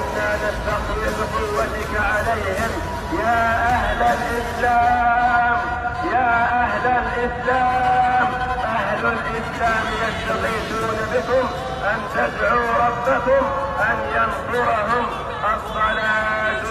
كنا نستقي بقوتك عليهم. يا أهل الإسلام، يا أهل الإسلام، أهل الإسلام يستغيثون بكم أن تدعوا ربكم أن ينصرهم. الصلاة